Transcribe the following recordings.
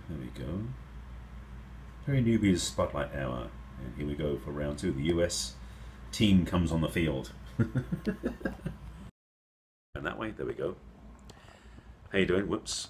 there we go. Perry Newby's Spotlight Hour. And here we go for round two. The US team comes on the field. And that way, there we go. How you doing? Whoops.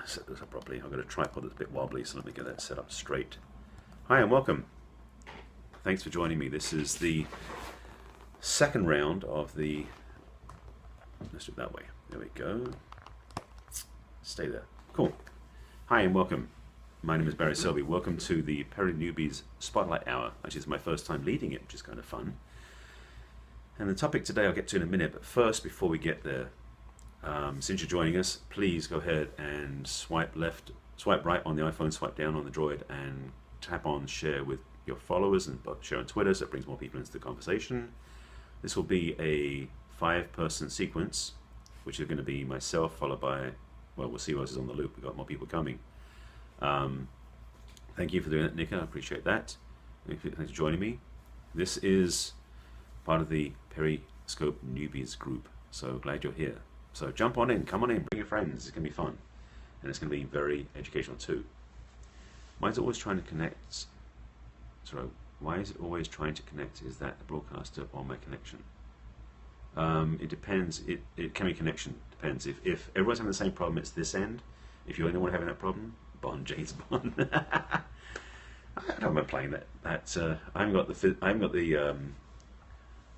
Set this up properly. I've got a tripod that's a bit wobbly, so let me get that set up straight. Hi and welcome. Thanks for joining me. This is the second round of the... Let's do it that way. There we go. Stay there. Cool. Hi and welcome. My name is Barry Selby. Welcome to the Perry Newby's Spotlight Hour. Actually, it's my first time leading it, which is kind of fun. And the topic today I'll get to in a minute, but first, before we get there, since you're joining us, please go ahead and swipe right on the iPhone, swipe down on the Droid, and tap on share with your followers and share on Twitter so it brings more people into the conversation. This will be a 5-person sequence, which is going to be myself followed by, well, we'll see what else is on the loop. We've got more people coming. Thank you for doing it, Nika. I appreciate that. Thanks for joining me. This is part of the Periscope Newbies group, so glad you're here. So jump on in, come on in, bring your friends. It's going to be fun, and it's going to be very educational too. Mine's always trying to connect. Sorry, why is it always trying to connect? Is that the broadcaster or my connection? It depends. It can be connection. Depends. If everyone's having the same problem, it's this end. If you're the only one having that problem, Bond, James Bond. I don't mind playing that. I haven't got the.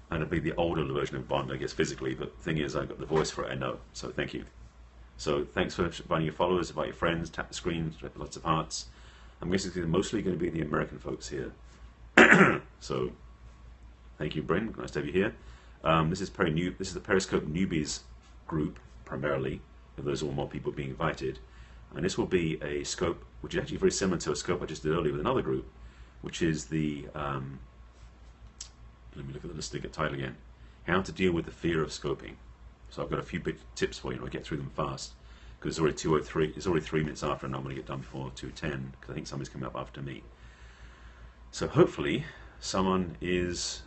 I'd be the older version of Bond, I guess, physically, but the thing is, I've got the voice for it, I know, so thank you. So thanks for inviting your followers, invite your friends, tap the screen, lots of hearts. I'm guessing it's mostly going to be the American folks here. So thank you, Bryn, nice to have you here. This is the Periscope Newbies group, primarily, if there's all more people being invited. And this will be a scope, which is actually very similar to a scope I just did earlier with another group, which is the... let me look at the listing title again. How to deal with the fear of scoping. So I've got a few big tips for you, and I'll get through them fast because it's already 2:03. It's already 3 minutes after, and I'm going to get done before 2:10 because I think somebody's coming up after me. So hopefully someone is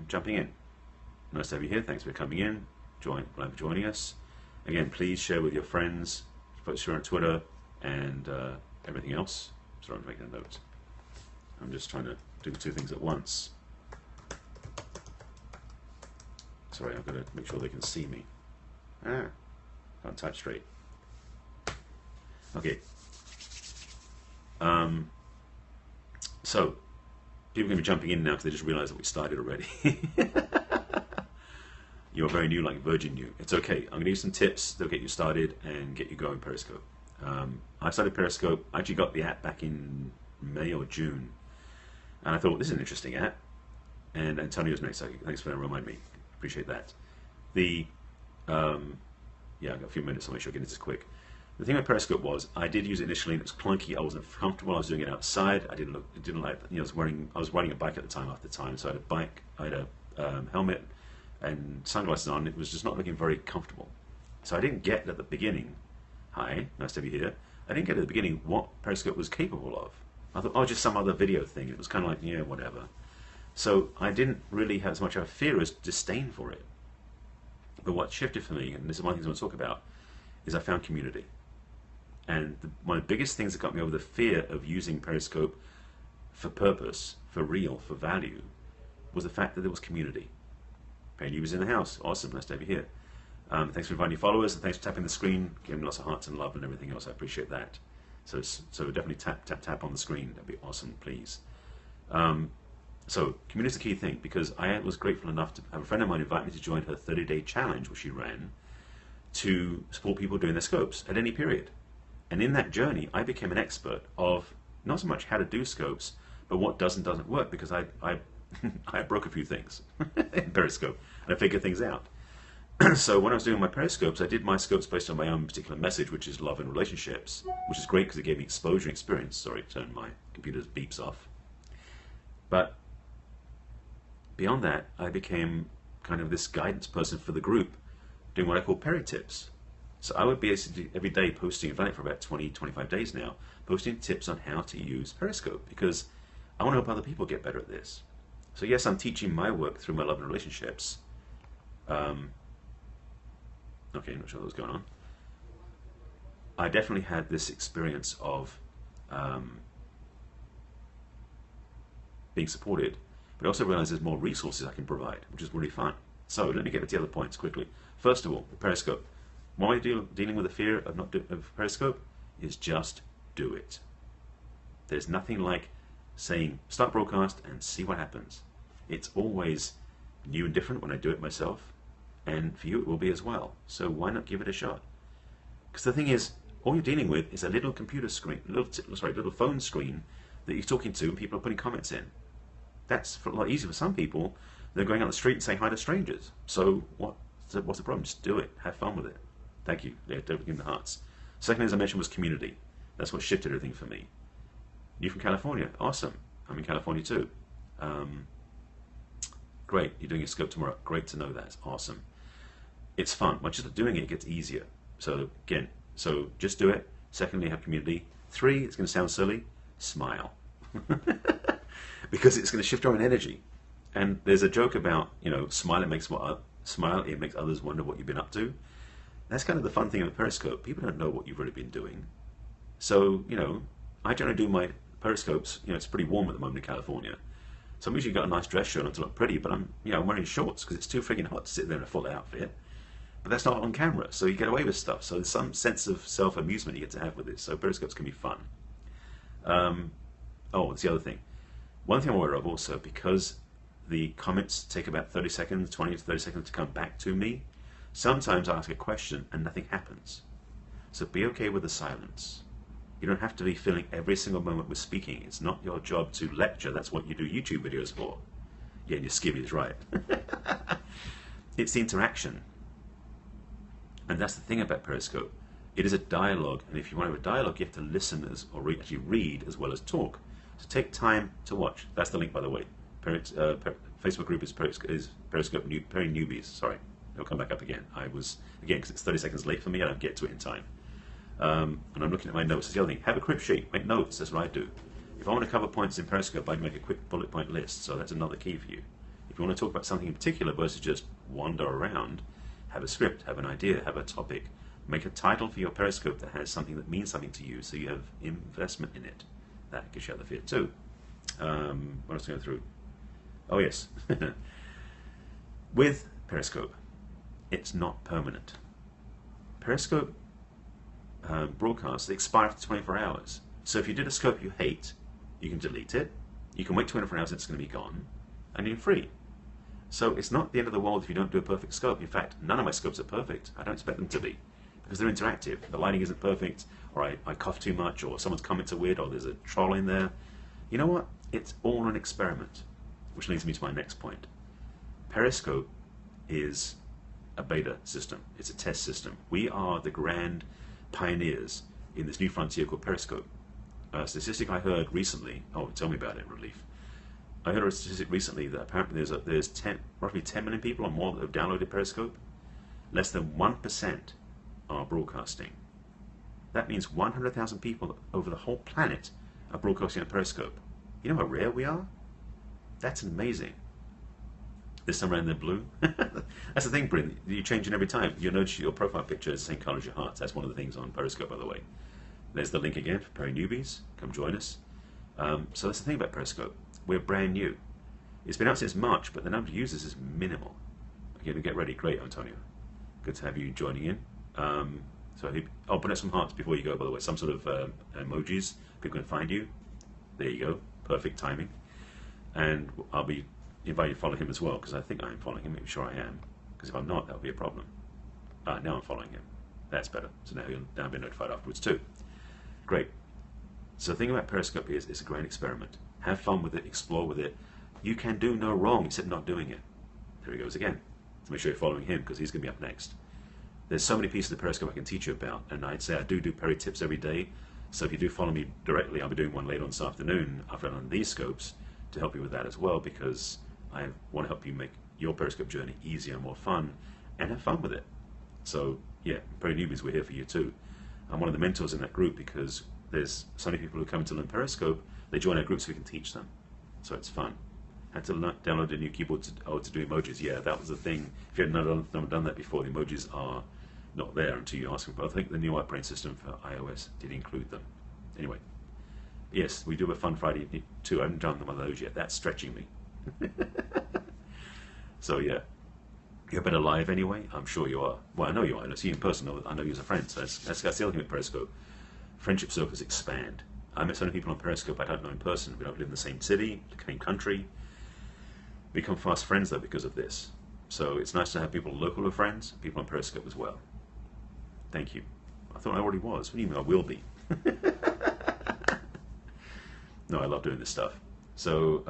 jumping in. Nice to have you here. Thanks for coming in. Glad for joining us. Again, please share with your friends, share on Twitter, and everything else. Sorry, I'm making a note. I'm just trying to do the two things at once. Sorry, I've got to make sure they can see me. Can't type straight. Okay. So, people are going to be jumping in now because they just realized that we started already. You're very new, like Virgin new. It's okay. I'm going to give you some tips that'll get you started and get you going Periscope. I started Periscope. I actually got the app back in May or June. And I thought, this is an interesting app. And Antonio's next. Thanks for reminding me. Appreciate that. Yeah, I've got a few minutes, so I'll make sure I get into this quick. The thing with Periscope was, I did use it initially, and it was clunky. I wasn't comfortable. I was doing it outside. I didn't like. You know, I was riding a bike at the time. After time, so I had a bike. I had a helmet and sunglasses on. It was just not looking very comfortable. So I didn't get at the beginning. Hi, nice to have you here. I didn't get at the beginning what Periscope was capable of. I thought, oh, just some other video thing. It was kind of like, yeah, whatever. So I didn't really have as much of a fear as disdain for it. But what shifted for me, and this is one of the things I want to talk about, is I found community. And one of the biggest things that got me over the fear of using Periscope for purpose, for real, for value, was the fact that there was community. Penny was in the house. Awesome, nice to have you here. Thanks for inviting your followers, and thanks for tapping the screen, giving lots of hearts and love and everything else. I appreciate that. So definitely tap on the screen. That'd be awesome, please. So community is the key thing, because I was grateful enough to have a friend of mine invite me to join her 30-day challenge, which she ran, to support people doing their scopes at any period. And in that journey, I became an expert of not so much how to do scopes, but what does and doesn't work, because I I broke a few things in Periscope, and I figured things out. So when I was doing my Periscopes, I did my scopes based on my own particular message, which is love and relationships, which is great because it gave me exposure and experience. Sorry, turn my computer's beeps off. But beyond that, I became kind of this guidance person for the group, doing what I call Peri tips. So I would basically every day posting, I've done it for about 20, 25 days now, posting tips on how to use Periscope, because I want to help other people get better at this. So yes, I'm teaching my work through my love and relationships. Okay, not sure what was going on. I definitely had this experience of being supported, but I also realized there's more resources I can provide, which is really fun. So let me get to the other points quickly. First of all, the Periscope. Why are you dealing with the fear of not of Periscope? Is just do it. There's nothing like saying start broadcast and see what happens. It's always new and different when I do it myself, and for you it will be as well. So why not give it a shot? Because the thing is, all you're dealing with is a little computer screen, little phone screen that you're talking to, and people are putting comments in. That's a lot easier for some people. They're going out the street and saying hi to strangers. So what's the problem? Just do it. Have fun with it. Thank you. Yeah, don't give me the hearts. Second, as I mentioned, was community. That's what shifted everything for me. You from California? Awesome. I'm in California too. Great. You're doing your scope tomorrow. Great to know that. Awesome. It's fun. Once you start doing it, it gets easier. So again, just do it. Secondly, have community. 3, it's going to sound silly. Smile. Because it's going to shift your own energy. And there's a joke about, smile, it makes others wonder what you've been up to. That's kind of the fun thing of Periscope. People don't know what you've really been doing. So, I generally do my Periscopes, it's pretty warm at the moment in California. So I'm usually got a nice dress shirt on to look pretty, but I'm wearing shorts because it's too freaking hot to sit there in a full outfit. But that's not on camera, so you get away with stuff. So there's some sense of self-amusement you get to have with this. So Periscopes can be fun. That's the other thing. One thing I'm aware of also, because the comments take about 30 seconds, 20 to 30 seconds to come back to me, sometimes I ask a question and nothing happens. So be okay with the silence. You don't have to be filling every single moment with speaking. It's not your job to lecture. That's what you do YouTube videos for. Yeah, and your skivvy is right. It's the interaction. And that's the thing about Periscope. It is a dialogue, and if you want to have a dialogue, you have to listen actually read as well as talk. So take time to watch. That's the link, by the way. Facebook group is Periscope Pairing Newbies. Sorry, it'll come back up again. Because it's 30 seconds late for me, I don't get to it in time. And I'm looking at my notes. That's the other thing. Have a crib sheet. Make notes. That's what I do. If I want to cover points in Periscope, I'd make a quick bullet point list. So that's another key for you. If you want to talk about something in particular versus just wander around, have a script, have an idea, have a topic. Make a title for your Periscope that has something that means something to you, so you have investment in it. That gives you out the fear too. What else going through? Oh yes. With Periscope, it's not permanent. Periscope broadcasts expire after 24 hours. So if you did a scope you hate, you can delete it. You can wait 24 hours and it's going to be gone, and you're free. So it's not the end of the world if you don't do a perfect scope. In fact, none of my scopes are perfect. I don't expect them to be, because they're interactive. The lighting isn't perfect, or I cough too much, or someone's comments are weird, or there's a troll in there. You know what? It's all an experiment, which leads me to my next point. Periscope is a beta system. It's a test system. We are the grand pioneers in this new frontier called Periscope. A statistic I heard recently, tell me about it, Relief. I heard a statistic recently that apparently there's roughly 10 million people or more that have downloaded Periscope. Less than 1% are broadcasting. That means 100,000 people over the whole planet are broadcasting on Periscope. You know how rare we are? That's amazing. This time around they're blue. That's the thing, Bryn. You change it every time. You'll notice your profile picture is the same color as your hearts. That's one of the things on Periscope, by the way. There's the link again for Pairing Newbies. Come join us. So that's the thing about Periscope. We're brand new. It's been out since March, but the number of users is minimal. Okay, get ready. Great, Antonio. Good to have you joining in. I'll put out some hearts before you go, by the way. Some sort of emojis. People can find you. There you go. Perfect timing. And I'll be inviting you to follow him as well, because I think I'm following him. Make sure I am. Because if I'm not, that would be a problem. Now I'm following him. That's better. So now I'll be notified afterwards too. Great. So the thing about Periscope is it's a great experiment. Have fun with it. Explore with it. You can do no wrong except not doing it. There he goes again. So make sure you're following him, because he's going to be up next. There's so many pieces of Periscope I can teach you about, and I'd say I do Peri tips every day. So if you do follow me directly, I'll be doing one later on this afternoon after on these scopes to help you with that as well, because I want to help you make your Periscope journey easier and more fun, and have fun with it. So yeah, Peri Newbies, we're here for you too. I'm one of the mentors in that group, because there's so many people who come to learn Periscope. They join our group so we can teach them. So it's fun. Had to download a new keyboard to do emojis. Yeah, that was the thing. If you had never done that before, the emojis are not there until you ask them. But I think the new operating system for iOS did include them. Anyway, yes, we do a Fun Friday too. I haven't done one of those yet. That's stretching me. So yeah, you're better live anyway. I'm sure you are. Well, I know you are. I see you in person. I know you as a friend. So that's the other thing with Periscope. Friendship circles expand. I met so many people on Periscope I don't know in person. We don't live in the same city, the same country. Become fast friends though because of this. So it's nice to have people local who are friends, people on Periscope as well. Thank you. I thought I already was. What do you mean I will be? No, I love doing this stuff. So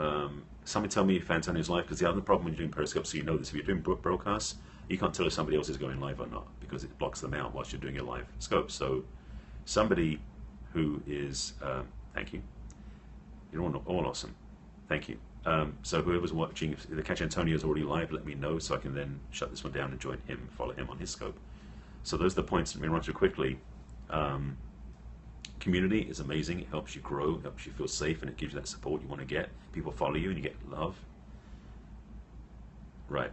somebody tell me if Antonio's live, because the other problem when you're doing Periscope, so you know this, if you're doing broadcasts, you can't tell if somebody else is going live or not because it blocks them out whilst you're doing your live scope. So somebody who is, thank you. You're all awesome. Thank you. So whoever's watching, if the Catch Antonio is already live, let me know so I can then shut this one down and join him, follow him on his scope. So those are the points that we run through quickly. Community is amazing. It helps you grow, it helps you feel safe, and it gives you that support you want to get. People follow you and you get love. Right.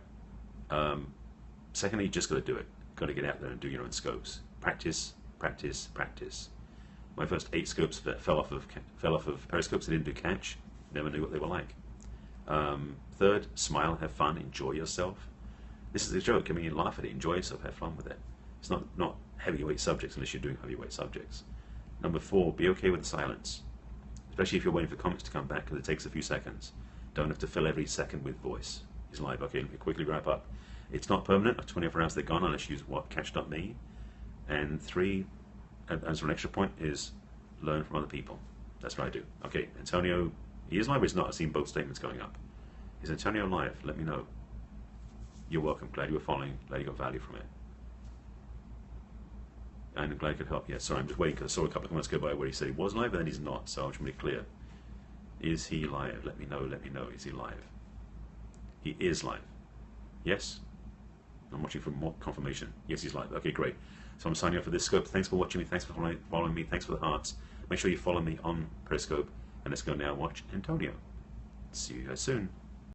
Secondly, you just got to do it. Got to get out there and do your own scopes. Practice, practice, practice. My first 8 scopes that fell off of Periscopes, I didn't do catch. Never knew what they were like. Third, smile, have fun, enjoy yourself. This is a joke. I mean, you laugh at it, enjoy yourself, have fun with it. It's not heavyweight subjects unless you're doing heavyweight subjects. Number 4, be okay with the silence, especially if you're waiting for comments to come back because it takes a few seconds. Don't have to fill every second with voice. It's live. Okay, let me quickly wrap up. It's not permanent. After 24 hours they're gone unless you use what catch.me. And 3, as an extra point, is learn from other people. That's what I do. Okay, Antonio, he is live or he's not? I've seen both statements going up. Is Antonio live? Let me know. You're welcome. Glad you were following. Glad you got value from it. And I'm glad I could help. Yeah, sorry, I'm just waiting because I saw a couple of comments go by where he said he was live, but then he's not. So I want to be clear. Is he live? Let me know. Let me know. Is he live? He is live. Yes? I'm watching for more confirmation. Yes, he's live. Okay, great. So I'm signing off for this scope. Thanks for watching me. Thanks for following me. Thanks for the hearts. Make sure you follow me on Periscope. And let's go now watch Antonio. See you guys soon.